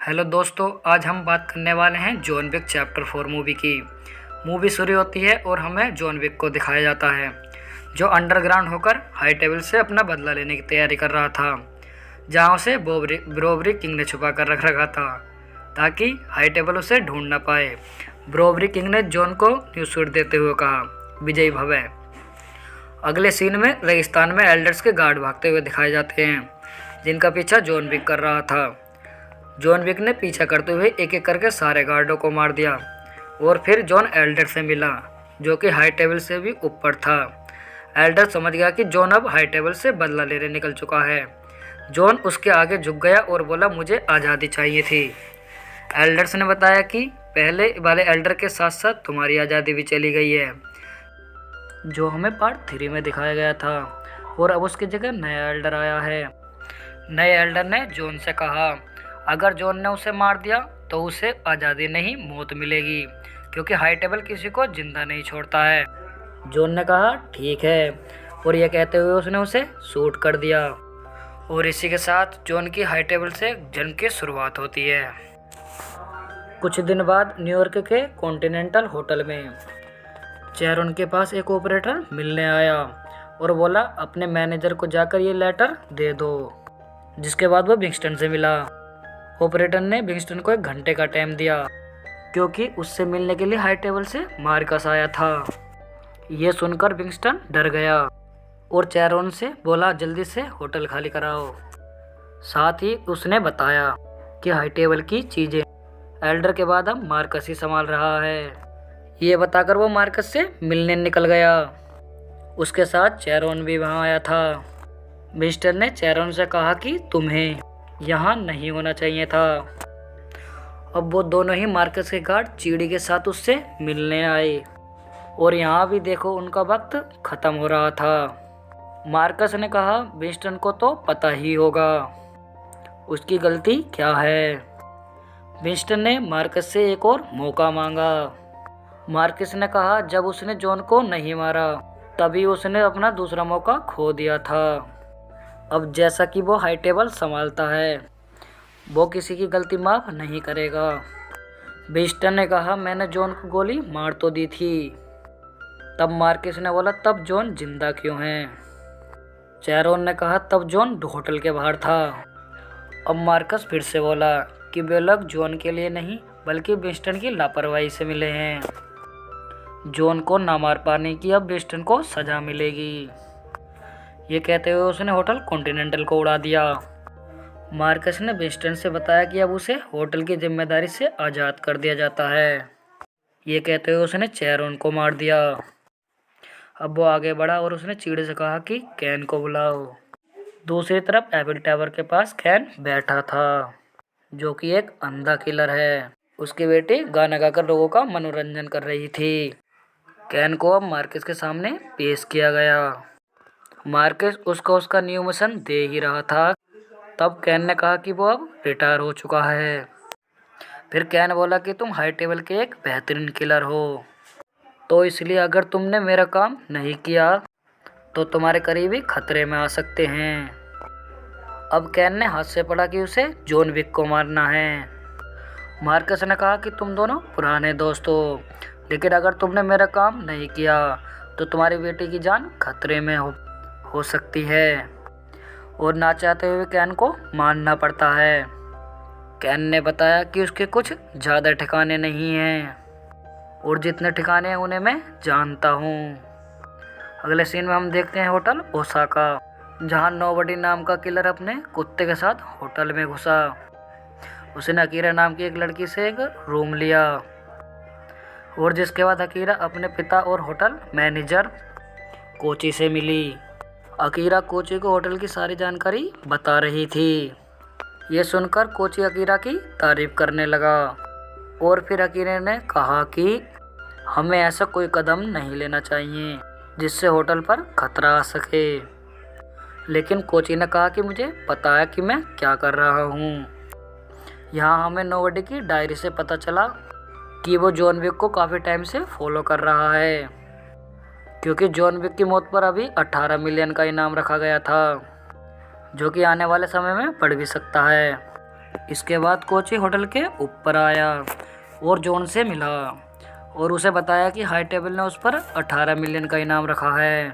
Hello दोस्तों, आज हम बात करने वाले हैं जॉन विक चैप्टर 4 मूवी की। मूवी शुरू होती है और हमें जॉन विक को दिखाया जाता है जो अंडरग्राउंड होकर हाई टेबल से अपना बदला लेने की तैयारी कर रहा था, जहां उसे ब्रोबरी किंग ने छुपा कर रख रखा था ताकि हाई टेबल उसे ढूंढ ना पाए। ब्रोबरी किंग ने जॉन को न्यू सूट देते हुए कहा, विजयी भव। अगले सीन में रेगिस्तान में एल्डर्स के गार्ड भागते हुए दिखाए जाते हैं जिनका पीछा जॉन विक कर रहा था। जॉन विक ने पीछा करते हुए एक एक करके सारे गार्डों को मार दिया और फिर जॉन एल्डर से मिला जो कि हाई टेबल से भी ऊपर था। एल्डर समझ गया कि जॉन अब हाई टेबल से बदला लेने निकल चुका है। जॉन उसके आगे झुक गया और बोला, मुझे आज़ादी चाहिए थी। एल्डर्स ने बताया कि पहले वाले एल्डर के साथ साथ तुम्हारी आज़ादी भी चली गई है, जो हमें पार्ट 3 में दिखाया गया था, और अब उसकी जगह नया एल्डर आया है। नए एल्डर ने जॉन से कहा, अगर जॉन ने उसे मार दिया तो उसे आज़ादी नहीं मौत मिलेगी, क्योंकि हाई टेबल किसी को जिंदा नहीं छोड़ता है। जॉन ने कहा, ठीक है, और यह कहते हुए उसने उसे शूट कर दिया। और इसी के साथ जॉन की हाई टेबल से जंग की शुरुआत होती है। कुछ दिन बाद न्यूयॉर्क के कॉन्टिनेंटल होटल में चेरोन के पास एक ऑपरेटर मिलने आया और बोला, अपने मैनेजर को जाकर ये लेटर दे दो। जिसके बाद वो विंगस्टन से मिला। ऑपरेटर ने विंगस्टन को 1 घंटे का टाइम दिया क्योंकि उससे मिलने के लिए हाई टेबल से मार्कस आया था। ये सुनकर विंगस्टन डर गया और चेरोन से बोला, जल्दी से होटल खाली कराओ। साथ ही उसने बताया कि हाई टेबल की चीज़ें एल्डर के बाद अब मार्कस ही संभाल रहा है। ये बताकर वो मार्कस से मिलने निकल गया। उसके साथ चेरोन भी वहाँ आया था। विंगस्टन ने चेरोन से कहा कि तुम्हें यहाँ नहीं होना चाहिए था। अब वो दोनों ही मार्कस के गार्ड चीड़ी के साथ उससे मिलने आए और यहाँ भी देखो उनका वक्त ख़त्म हो रहा था। मार्कस ने कहा, विंस्टन को तो पता ही होगा उसकी गलती क्या है। विंस्टन ने मार्कस से एक और मौका मांगा। मार्कस ने कहा, जब उसने जॉन को नहीं मारा तभी उसने अपना दूसरा मौका खो दिया था। अब जैसा कि वो हाई टेबल संभालता है, वो किसी की गलती माफ़ नहीं करेगा। विंस्टन ने कहा, मैंने जॉन को गोली मार तो दी थी। तब मार्कस ने बोला, तब जॉन जिंदा क्यों है? चेरोन ने कहा, तब जॉन होटल के बाहर था। अब मार्कस फिर से बोला कि वे लोग जॉन के लिए नहीं बल्कि विंस्टन की लापरवाही से मिले हैं। जॉन को ना मार पाने की अब विंस्टन को सज़ा मिलेगी। ये कहते हुए उसने होटल कॉन्टिनेंटल को उड़ा दिया। मार्कस ने विंस्टन से बताया कि अब उसे होटल की जिम्मेदारी से आज़ाद कर दिया जाता है। ये कहते हुए उसने चेरोन को मार दिया। अब वो आगे बढ़ा और उसने चीड़े से कहा कि कैन को बुलाओ। दूसरी तरफ एफिल टावर के पास कैन बैठा था, जो कि एक अंधा किलर है। उसकी बेटी गाना गाकर लोगों का मनोरंजन कर रही थी। कैन को अब मार्कस के सामने पेश किया गया। मार्कस उसको उसका न्यू मिशन दे ही रहा था। तब कैन ने कहा कि वो अब रिटायर हो चुका है। फिर कैन बोला कि तुम हाई टेबल के एक बेहतरीन किलर हो, तो इसलिए अगर तुमने मेरा काम नहीं किया तो तुम्हारे करीबी खतरे में आ सकते हैं। अब कैन ने हाथ से पढ़ा कि उसे जॉन विक को मारना है। मार्कस ने कहा कि तुम दोनों पुराने दोस्त हो, लेकिन अगर तुमने मेरा काम नहीं किया तो तुम्हारी बेटी की जान खतरे में हो सकती है, और ना चाहते हुए कैन को मानना पड़ता है। कैन ने बताया कि उसके कुछ ज़्यादा ठिकाने नहीं हैं, और जितने ठिकाने हैं उन्हें मैं जानता हूँ। अगले सीन में हम देखते हैं होटल ओसाका, जहाँ नोबडी नाम का किलर अपने कुत्ते के साथ होटल में घुसा। उसने अकीरा नाम की एक लड़की से एक रूम लिया, और जिसके बाद अकीरा अपने पिता और होटल मैनेजर कोची से मिली। अकीरा कोची को होटल की सारी जानकारी बता रही थी। ये सुनकर कोची अकीरा की तारीफ करने लगा, और फिर अकीरा ने कहा कि हमें ऐसा कोई कदम नहीं लेना चाहिए जिससे होटल पर खतरा आ सके। लेकिन कोची ने कहा कि मुझे पता है कि मैं क्या कर रहा हूँ। यहाँ हमें नोबडी की डायरी से पता चला कि वो जॉन विक को काफ़ी टाइम से फॉलो कर रहा है, क्योंकि जॉन विक की मौत पर अभी 18 मिलियन का इनाम रखा गया था, जो कि आने वाले समय में बढ़ भी सकता है। इसके बाद कोची होटल के ऊपर आया और जॉन से मिला और उसे बताया कि हाई टेबल ने उस पर 18 मिलियन का इनाम रखा है।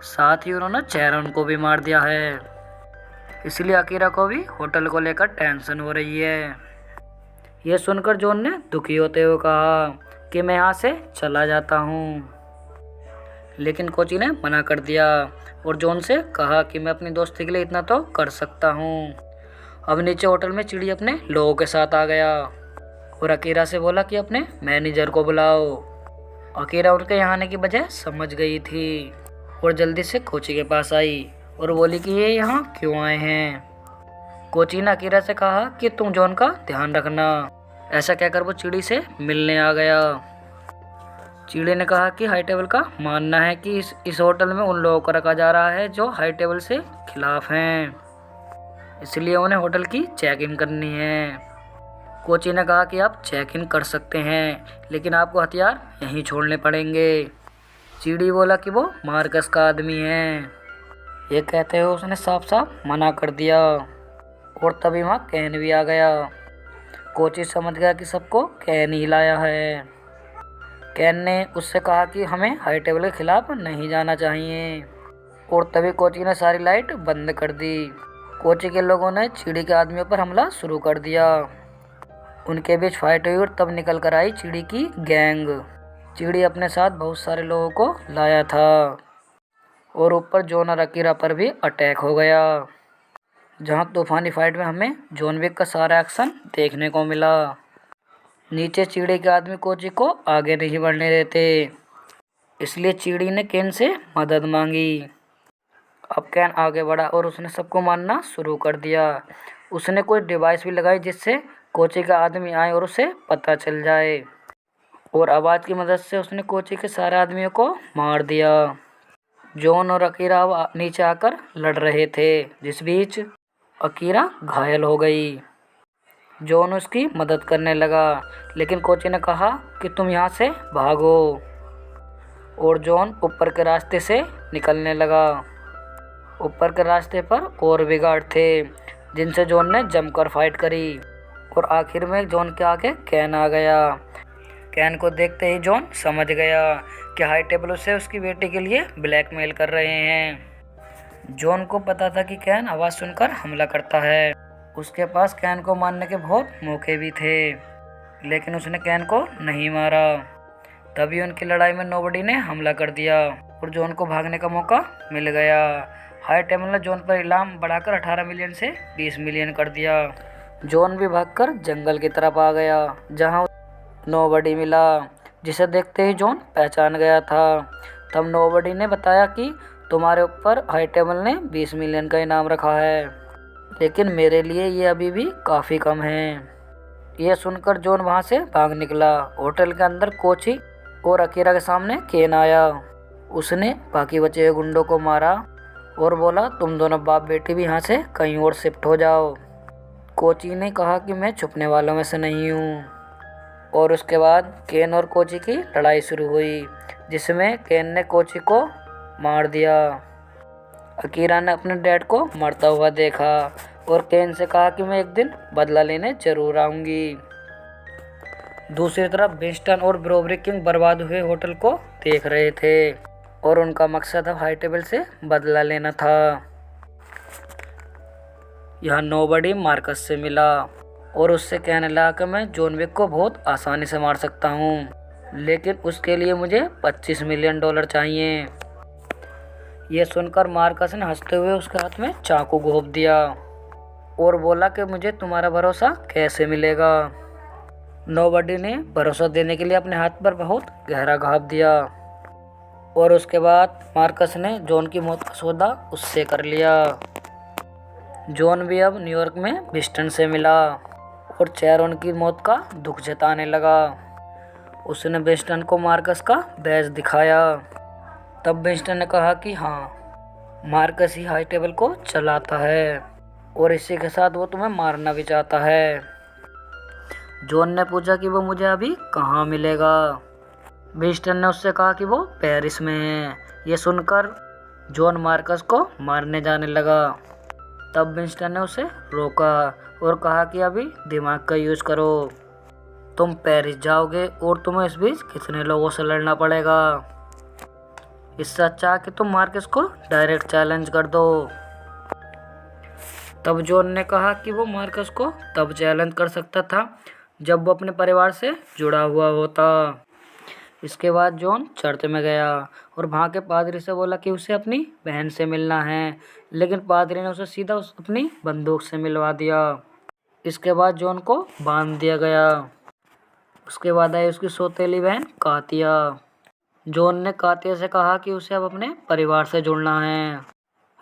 साथ ही उन्होंने चैरन को भी मार दिया है। इसलिए अकीरा को भी होटल को लेकर टेंशन हो रही है। यह सुनकर जॉन ने दुखी होते हुए कहा कि मैं यहाँ से चला जाता हूँ, लेकिन कोची ने मना कर दिया और जॉन से कहा कि मैं अपनी दोस्ती के लिए इतना तो कर सकता हूँ। अब नीचे होटल में चिड़ी अपने लोगों के साथ आ गया और अकीरा से बोला कि अपने मैनेजर को बुलाओ। अकीरा उनके यहाँ आने की वजह समझ गई थी और जल्दी से कोची के पास आई और बोली कि ये यहाँ क्यों आए हैं। कोची ने अकीरा से कहा कि तुम जॉन का ध्यान रखना। ऐसा कहकर वो चिड़ी से मिलने आ गया। चिड़ी ने कहा कि हाई टेबल का मानना है कि इस होटल में उन लोगों को रखा जा रहा है जो हाई टेबल से खिलाफ हैं, इसलिए उन्हें होटल की चेक इन करनी है। कोची ने कहा कि आप चेक इन कर सकते हैं, लेकिन आपको हथियार यहीं छोड़ने पड़ेंगे। चिड़ी बोला कि वो मार्कस का आदमी है। ये कहते हुए उसने साफ साफ मना कर दिया और तभी वहाँ कैन भी आ गया। कोची समझ गया कि सबको कैन ही लाया है। कैन ने उससे कहा कि हमें हाई टेबल के खिलाफ नहीं जाना चाहिए और तभी कोची ने सारी लाइट बंद कर दी। कोची के लोगों ने चिड़ी के आदमियों पर हमला शुरू कर दिया। उनके बीच फाइट हुई और तब निकल कर आई चिड़ी की गैंग। चिड़ी अपने साथ बहुत सारे लोगों को लाया था और ऊपर जॉन और अकीरा पर भी अटैक हो गया, जहां तूफानी फाइट में हमें जॉन विक का सारा एक्शन देखने को मिला। नीचे चिड़ी के आदमी कोची को आगे नहीं बढ़ने देते, इसलिए चिड़ी ने केन से मदद मांगी। अब कैन आगे बढ़ा और उसने सबको मारना शुरू कर दिया। उसने कोई डिवाइस भी लगाई जिससे कोची का आदमी आए और उसे पता चल जाए, और आवाज़ की मदद से उसने कोची के सारे आदमियों को मार दिया। जॉन और अकीरा अब नीचे आकर लड़ रहे थे, जिस बीच अकीरा घायल हो गई। जॉन उसकी मदद करने लगा, लेकिन कोची ने कहा कि तुम यहाँ से भागो, और जॉन ऊपर के रास्ते से निकलने लगा। ऊपर के रास्ते पर और भी गार्ड थे, जिनसे जॉन ने जमकर फाइट करी और आखिर में जॉन के आगे कैन आ गया। कैन को देखते ही जॉन समझ गया कि हाई टेबल उसे उसकी बेटी के लिए ब्लैकमेल कर रहे हैं। जॉन को पता था कि कैन आवाज़ सुनकर हमला करता है। उसके पास कैन को मारने के बहुत मौके भी थे, लेकिन उसने कैन को नहीं मारा। तभी उनकी लड़ाई में नोबडी ने हमला कर दिया और जॉन को भागने का मौका मिल गया। हाई टेबल ने जॉन पर इनाम बढ़ाकर 18 मिलियन से 20 मिलियन कर दिया। जॉन भी भागकर जंगल की तरफ आ गया, जहां नोबडी मिला, जिसे देखते ही जॉन पहचान गया था। तब नोबडी ने बताया कि तुम्हारे ऊपर हाई टेबल ने 20 मिलियन का इनाम रखा है, लेकिन मेरे लिए ये अभी भी काफ़ी कम है। यह सुनकर जॉन वहाँ से भाग निकला। होटल के अंदर कोची और अकीरा के सामने केन आया। उसने बाकी बचे हुए गुंडों को मारा और बोला तुम दोनों बाप बेटी भी यहाँ से कहीं और शिफ्ट हो जाओ। कोची ने कहा कि मैं छुपने वालों में से नहीं हूँ, और उसके बाद केन और कोची की लड़ाई शुरू हुई, जिसमें केन ने कोची को मार दिया। अकीरा ने अपने डैड को मरता हुआ देखा और केन से कहा कि मैं एक दिन बदला लेने जरूर आऊँगी। दूसरी तरफ विंस्टन और ब्रोबरी किंग बर्बाद हुए होटल को देख रहे थे और उनका मकसद अब हाई टेबल से बदला लेना था। यहाँ नोबडी मार्कस से मिला और उससे कहने लगा कि मैं जॉन विक को बहुत आसानी से मार सकता हूँ, लेकिन उसके लिए मुझे $25 मिलियन चाहिए। यह सुनकर मार्कस ने हंसते हुए उसके हाथ में चाकू घोंप दिया और बोला कि मुझे तुम्हारा भरोसा कैसे मिलेगा। नोबडी ने भरोसा देने के लिए अपने हाथ पर बहुत गहरा घाव दिया और उसके बाद मार्कस ने जॉन की मौत का सौदा उससे कर लिया। जॉन भी अब न्यूयॉर्क में विंस्टन से मिला और चैरोन की मौत का दुख जताने लगा। उसने विंस्टन को मार्कस का बैज दिखाया। तब विंस्टन ने कहा कि हाँ, मार्कस ही हाई टेबल को चलाता है और इसी के साथ वो तुम्हें मारना भी चाहता है। जॉन ने पूछा कि वो मुझे अभी कहाँ मिलेगा। विंस्टन ने उससे कहा कि वो पेरिस में है। ये सुनकर जॉन मार्कस को मारने जाने लगा, तब विंस्टन ने उसे रोका और कहा कि अभी दिमाग का यूज़ करो, तुम पेरिस जाओगे और तुम्हें इस बीच कितने लोगों से लड़ना पड़ेगा। इससे अच्छा कि तुम मार्कस को डायरेक्ट चैलेंज कर दो। तब जॉन ने कहा कि वो मार्कस को तब चैलेंज कर सकता था जब वो अपने परिवार से जुड़ा हुआ होता। इसके बाद जॉन चर्च में गया और वहाँ के पादरी से बोला कि उसे अपनी बहन से मिलना है, लेकिन पादरी ने उसे सीधा अपनी बंदूक से मिलवा दिया। इसके बाद जॉन को बांध दिया गया। उसके बाद आई उसकी सौतेली बहन कातिया। जॉन ने कातिया से कहा कि उसे अब अपने परिवार से जुड़ना है,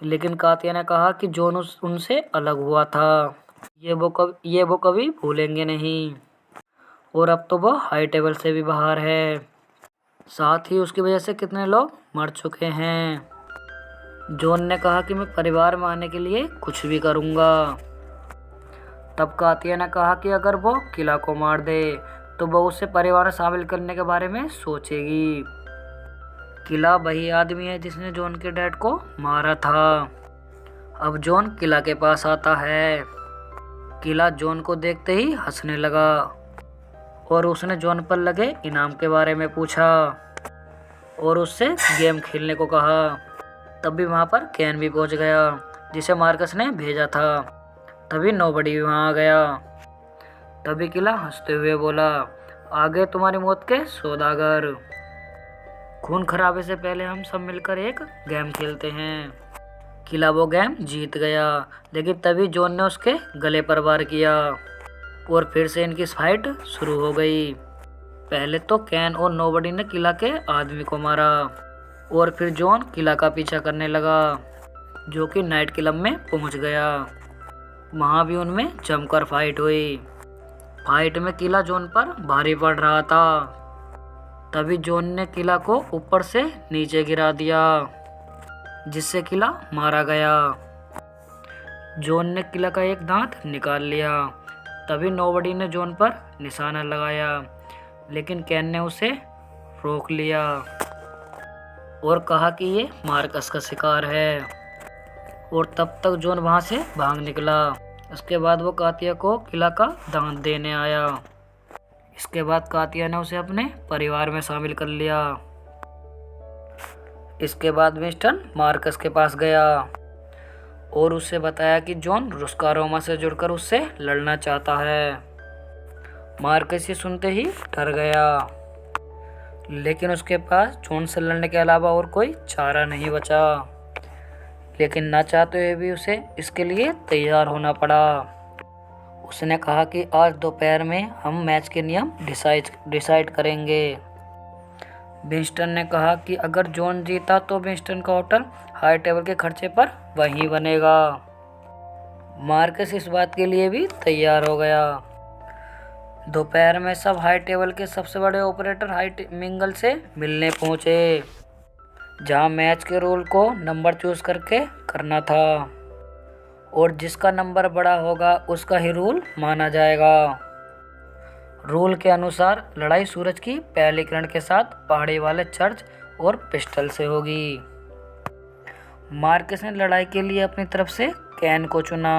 लेकिन कातिया ने कहा कि जॉन उनसे अलग हुआ था, ये वो कभी भूलेंगे नहीं, और अब तो वो हाई टेबल से भी बाहर है, साथ ही उसकी वजह से कितने लोग मर चुके हैं। जॉन ने कहा कि मैं परिवार में आने के लिए कुछ भी करूँगा। तब कातिया ने कहा कि अगर वो किला को मार दे तो वो उसे परिवार में शामिल करने के बारे में सोचेगी। किला वही आदमी है जिसने जॉन के डैड को मारा था। अब जॉन किला के पास आता है। किला जॉन को देखते ही हंसने लगा और उसने जॉन पर लगे इनाम के बारे में पूछा और उससे गेम खेलने को कहा। तभी वहाँ पर कैन भी पहुँच गया जिसे मार्कस ने भेजा था। तभी नोबडी भी वहाँ आ गया। तभी किला हंसते हुए बोला, आगे तुम्हारी मौत के सौदागर, खून खराबे से पहले हम सब मिलकर एक गेम खेलते हैं। किला वो गेम जीत गया, लेकिन तभी जॉन ने उसके गले पर वार किया और फिर से इनकी फाइट शुरू हो गई। पहले तो कैन और नोबडी ने किला के आदमी को मारा और फिर जॉन किला का पीछा करने लगा, जो कि नाइट क्लब में पहुंच गया। वहाँ भी उनमें जमकर फाइट हुई। फाइट में किला जॉन पर भारी पड़ रहा था। तभी जॉन ने किला को ऊपर से नीचे गिरा दिया, जिससे किला मारा गया। जॉन ने किला का एक दांत निकाल लिया। तभी नोबडी ने जॉन पर निशाना लगाया, लेकिन कैन ने उसे रोक लिया और कहा कि ये मार्कस का शिकार है, और तब तक जॉन वहाँ से भाग निकला। उसके बाद वो कातिया को किला का दांत देने आया। इसके बाद कातिया ने उसे अपने परिवार में शामिल कर लिया। इसके बाद विंस्टन मार्कस के पास गया और उससे बताया कि जॉन रुस्का रोमा से जुड़कर उससे लड़ना चाहता है। मार्कस ये सुनते ही डर गया, लेकिन उसके पास जॉन से लड़ने के अलावा और कोई चारा नहीं बचा। लेकिन ना चाहते हुए भी उसे इसके लिए तैयार होना पड़ा। उसने कहा कि आज दोपहर में हम मैच के नियम डिसाइड करेंगे। विंस्टन ने कहा कि अगर जॉन जीता तो विंस्टन का होटल हाई टेबल के खर्चे पर वहीं बनेगा। मार्कस इस बात के लिए भी तैयार हो गया। दोपहर में सब हाई टेबल के सबसे बड़े ऑपरेटर मिंगल से मिलने पहुंचे, जहां मैच के रूल को नंबर चूज करके करना था और जिसका नंबर बड़ा होगा उसका ही रूल माना जाएगा। रूल के अनुसार लड़ाई सूरज की पहली किरण के साथ पहाड़ी वाले चर्च और पिस्टल से होगी। मार्कस ने लड़ाई के लिए अपनी तरफ से कैन को चुना।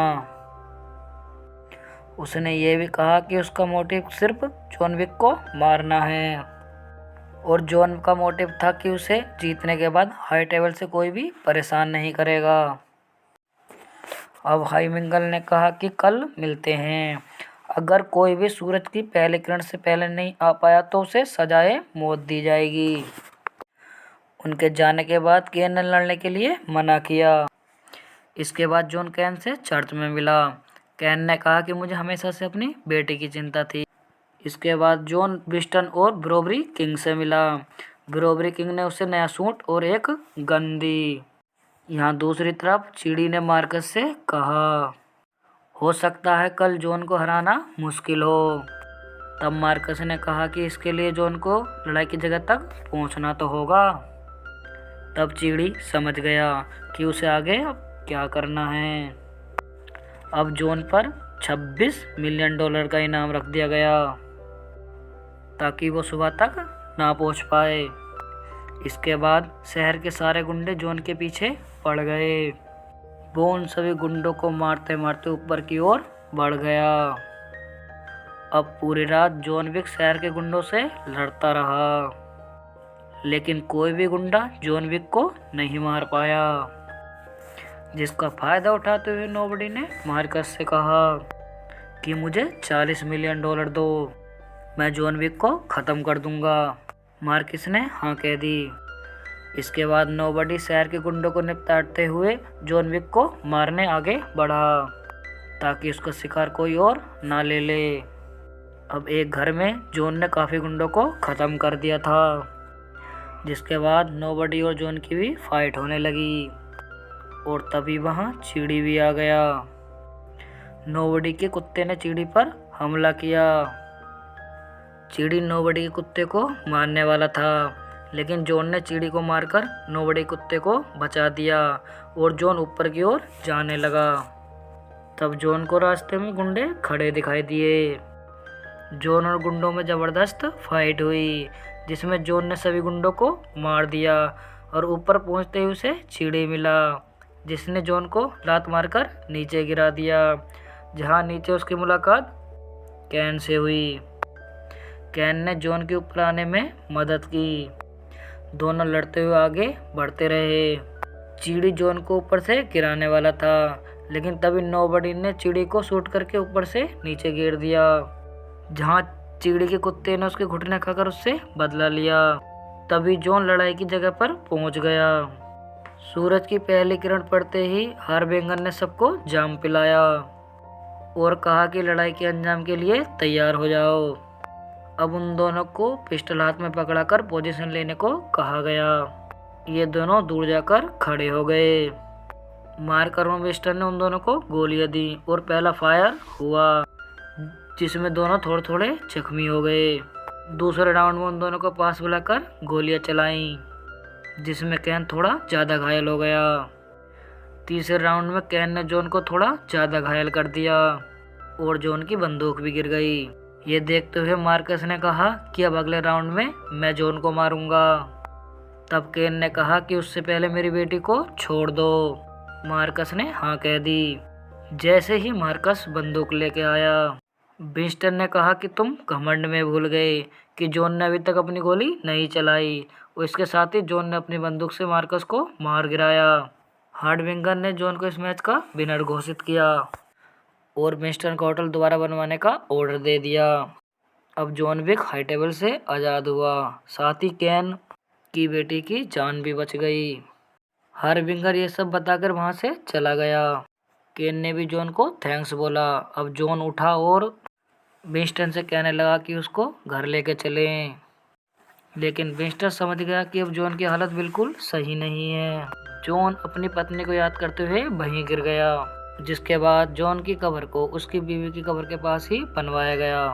उसने ये भी कहा कि उसका मोटिव सिर्फ जॉन विक को मारना है और जॉन का मोटिव था कि उसे जीतने के बाद हाई टेबल से कोई भी परेशान नहीं करेगा। अब हाई मिंगल ने कहा कि कल मिलते हैं। अगर कोई भी सूरज की पहले किरण से पहले नहीं आ पाया तो उसे सजाए मौत दी जाएगी। उनके जाने के बाद कैन ने लड़ने के लिए मना किया। इसके बाद जॉन कैन से चर्च में मिला। कैन ने कहा कि मुझे हमेशा से अपनी बेटी की चिंता थी। इसके बाद जॉन विंस्टन और ब्रोबरी किंग से मिला। ब्रोबरी किंग ने उसे नया सूट और एक गन दी। यहाँ दूसरी तरफ चिड़ी ने मार्कस से कहा, हो सकता है कल जॉन को हराना मुश्किल हो। तब मार्कस ने कहा कि इसके लिए जॉन को लड़ाई की जगह तक पहुंचना तो होगा। तब चिड़ी समझ गया कि उसे आगे अब क्या करना है। अब जॉन पर $26 मिलियन का इनाम रख दिया गया ताकि वो सुबह तक ना पहुंच पाए। इसके बाद शहर के सारे गुंडे जॉन के पीछे पड़ गए। वो उन सभी गुंडों को मारते मारते ऊपर की ओर बढ़ गया। अब पूरी रात जॉन विक शहर के गुंडों से लड़ता रहा, लेकिन कोई भी गुंडा जॉन विक को नहीं मार पाया। जिसका फायदा उठाते हुए नोबडी ने मार्कस से कहा कि मुझे $40 मिलियन दो, मैं जॉन विक को ख़त्म कर दूंगा। मार्कस ने हाँ कह दी। इसके बाद नोबडी शहर के गुंडों को निपटाते हुए जॉन विक को मारने आगे बढ़ा, ताकि उसका शिकार कोई और ना ले ले। अब एक घर में जॉन ने काफ़ी गुंडों को ख़त्म कर दिया था। जिसके बाद नोबडी और जॉन की भी फाइट होने लगी, और तभी वहाँ चीड़ी भी आ गया। नोबडी के कुत्ते ने चीड़ी पर हमला किया। चीड़ी नोबडी के कुत्ते को मारने वाला था, लेकिन जॉन ने चीड़ी को मारकर नोबडी कुत्ते को बचा दिया, और जॉन ऊपर की ओर जाने लगा। तब जॉन को रास्ते में गुंडे खड़े दिखाई दिए। जॉन और गुंडों में ज़बरदस्त फाइट हुई, जिसमें जॉन ने सभी गुंडों को मार दिया, और ऊपर पहुंचते ही उसे चीड़ी मिला, जिसने जॉन को लात मारकर नीचे गिरा दिया, जहां नीचे उसकी मुलाकात कैन से हुई। कैन ने जॉन के ऊपर आने में मदद की। दोनों लड़ते हुए आगे बढ़ते रहे। चीड़ी जॉन को ऊपर से गिराने वाला था, लेकिन तभी नोबडी ने चीड़ी को शूट करके ऊपर से नीचे गिर दिया, जहां चीड़ी के कुत्ते ने उसके घुटने खाकर उससे बदला लिया। तभी जॉन लड़ाई की जगह पर पहुंच गया। सूरज की पहली किरण पड़ते ही हार्बिंगर ने सबको जाम पिलाया और कहा कि लड़ाई के अंजाम के लिए तैयार हो जाओ। अब उन दोनों को पिस्टल हाथ में पकड़ाकर पोजीशन लेने को कहा गया। ये दोनों दूर जाकर खड़े हो गए। मार्कर और विस्टर ने उन दोनों को गोलियां दी और पहला फायर हुआ, जिसमें दोनों थोड़े थोड़े जख्मी हो गए। दूसरे राउंड में उन दोनों को पास बुलाकर गोलियां चलाईं, जिसमें कैन थोड़ा ज़्यादा घायल हो गया। तीसरे राउंड में कैन ने जॉन को थोड़ा ज़्यादा घायल कर दिया और जॉन की बंदूक भी गिर गई। ये देखते हुए मार्कस ने कहा कि अब अगले राउंड में मैं जॉन को मारूंगा। तब कैन ने कहा कि उससे पहले मेरी बेटी को छोड़ दो। मार्कस ने हाँ कह दी। जैसे ही मार्कस बंदूक लेके आया, विंस्टन ने कहा कि तुम घमंड में भूल गए कि जॉन ने अभी तक अपनी गोली नहीं चलाई, और इसके साथ ही जॉन ने अपनी बंदूक से मार्कस को मार गिराया। हार्डविंगर ने जॉन को इस मैच का विनर घोषित किया और विंस्टन को होटल दोबारा बनवाने का ऑर्डर दे दिया। अब जॉन विक हाई टेबल से आज़ाद हुआ, साथ ही कैन की बेटी की जान भी बच गई। हार्डविंगर ये सब बताकर वहाँ से चला गया। कैन ने भी जॉन को थैंक्स बोला। अब जॉन उठा और विंस्टन से कहने लगा कि उसको घर लेके चलें, लेकिन विंस्टन समझ गया कि अब जॉन की हालत बिल्कुल सही नहीं है। जॉन अपनी पत्नी को याद करते हुए वहीं गिर गया, जिसके बाद जॉन की कब्र को उसकी बीवी की कब्र के पास ही बनवाया गया।